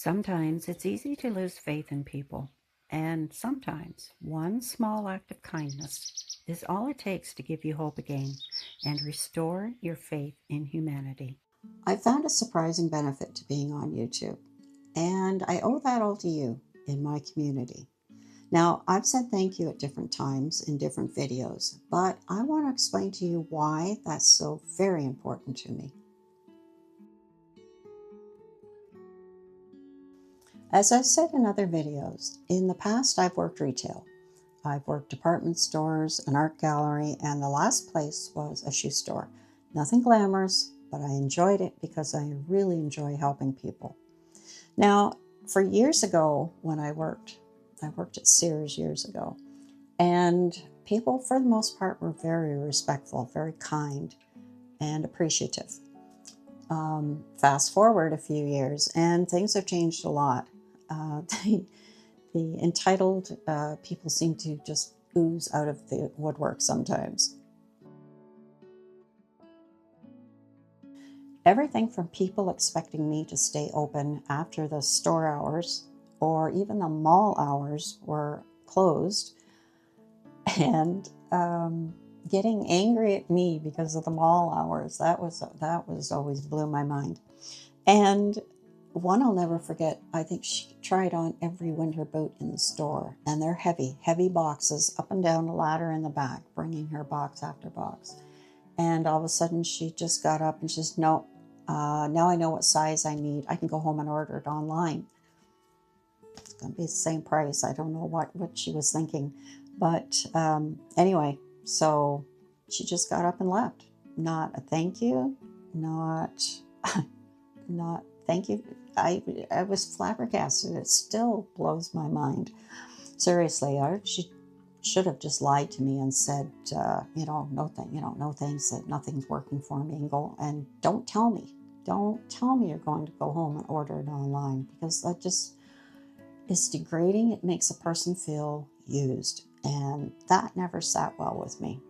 Sometimes it's easy to lose faith in people, and sometimes one small act of kindness is all it takes to give you hope again and restore your faith in humanity. I found a surprising benefit to being on YouTube, and I owe that all to you in my community. Now, I've said thank you at different times in different videos, but I want to explain to you why that's so very important to me. As I've said in other videos, in the past I've worked retail. I've worked department stores, an art gallery, and the last place was a shoe store. Nothing glamorous, but I enjoyed it because I really enjoy helping people. Now, for years ago when I worked at Sears years ago, and people for the most part were very respectful, very kind, and appreciative. Fast forward a few years, and things have changed a lot. The, the entitled people seem to just ooze out of the woodwork sometimes. Everything from people expecting me to stay open after the store hours or even the mall hours were closed, and getting angry at me because of the mall hours. That was always blew my mind. And one I'll never forget, I think she tried on every winter boot in the store, and they're heavy, heavy boxes up and down the ladder in the back, bringing her box after box. And all of a sudden, she just got up and she says, "No, now I know what size I need. I can go home and order it online. It's going to be the same price." I don't know what she was thinking. But anyway, so she just got up and left. Not a thank you, not not thank you. I was flabbergasted. It still blows my mind. Seriously, she should have just lied to me and said, no thanks, that nothing's working for me, and go and don't tell me you're going to go home and order it online, because that just is degrading. It makes a person feel used, and that never sat well with me.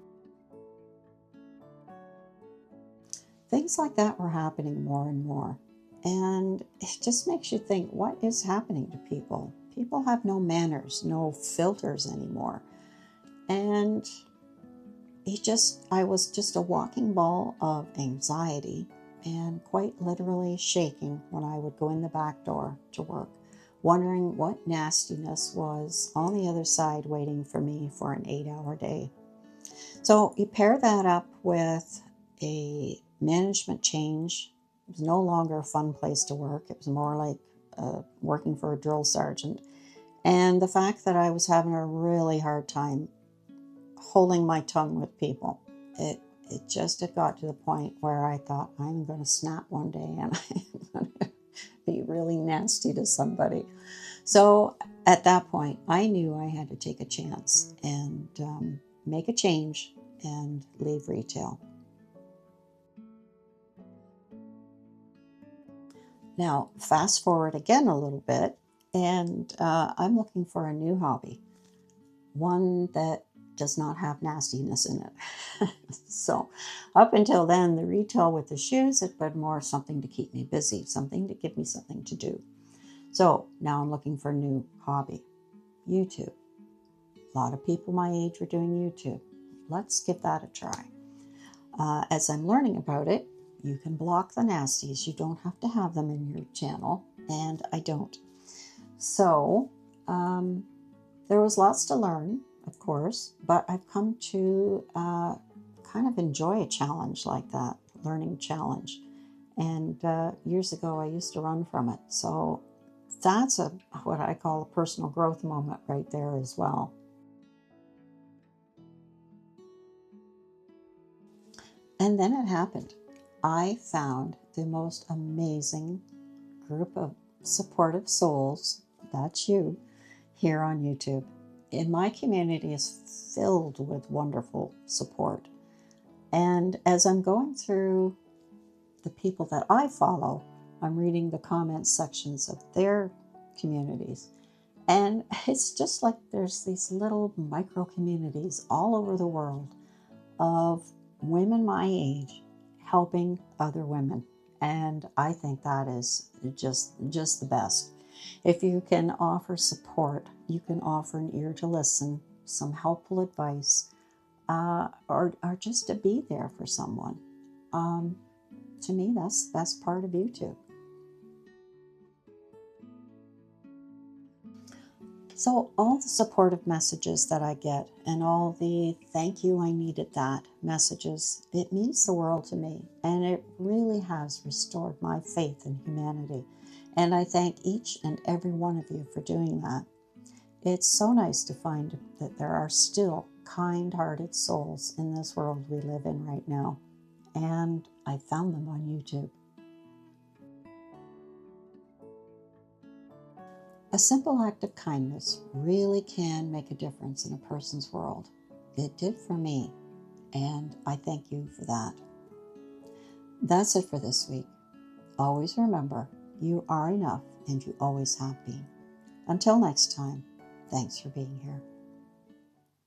Things like that were happening more and more. And it just makes you think, what is happening to people? People have no manners, no filters anymore. And I was just a walking ball of anxiety, and quite literally shaking when I would go in the back door to work, wondering what nastiness was on the other side waiting for me for an 8-hour day. So you pair that up with a management change. It was no longer a fun place to work. It was more like working for a drill sergeant. And the fact that I was having a really hard time holding my tongue with people. It just had got to the point where I thought, I'm going to snap one day and I'm going to be really nasty to somebody. So at that point, I knew I had to take a chance and make a change and leave retail. Now, fast forward again a little bit, and I'm looking for a new hobby, one that does not have nastiness in it. So, up until then, the retail with the shoes had been more something to keep me busy, something to give me something to do. So, now I'm looking for a new hobby, YouTube. A lot of people my age were doing YouTube. Let's give that a try. As I'm learning about it, you can block the nasties. You don't have to have them in your channel, and I don't. So, there was lots to learn, of course, but I've come to kind of enjoy a challenge like that, learning challenge. And years ago, I used to run from it. So that's what I call a personal growth moment right there as well. And then it happened. I found the most amazing group of supportive souls, that's you, here on YouTube. And my community is filled with wonderful support. And as I'm going through the people that I follow, I'm reading the comment sections of their communities. And it's just like there's these little micro communities all over the world of women my age helping other women. And I think that is just the best. If you can offer support, you can offer an ear to listen, some helpful advice, or just to be there for someone. To me, that's the best part of YouTube. So all the supportive messages that I get and all the thank you, I needed that messages, it means the world to me. And it really has restored my faith in humanity. And I thank each and every one of you for doing that. It's so nice to find that there are still kind-hearted souls in this world we live in right now. And I found them on YouTube. A simple act of kindness really can make a difference in a person's world. It did for me, and I thank you for that. That's it for this week. Always remember, you are enough and you always have been. Until next time, thanks for being here.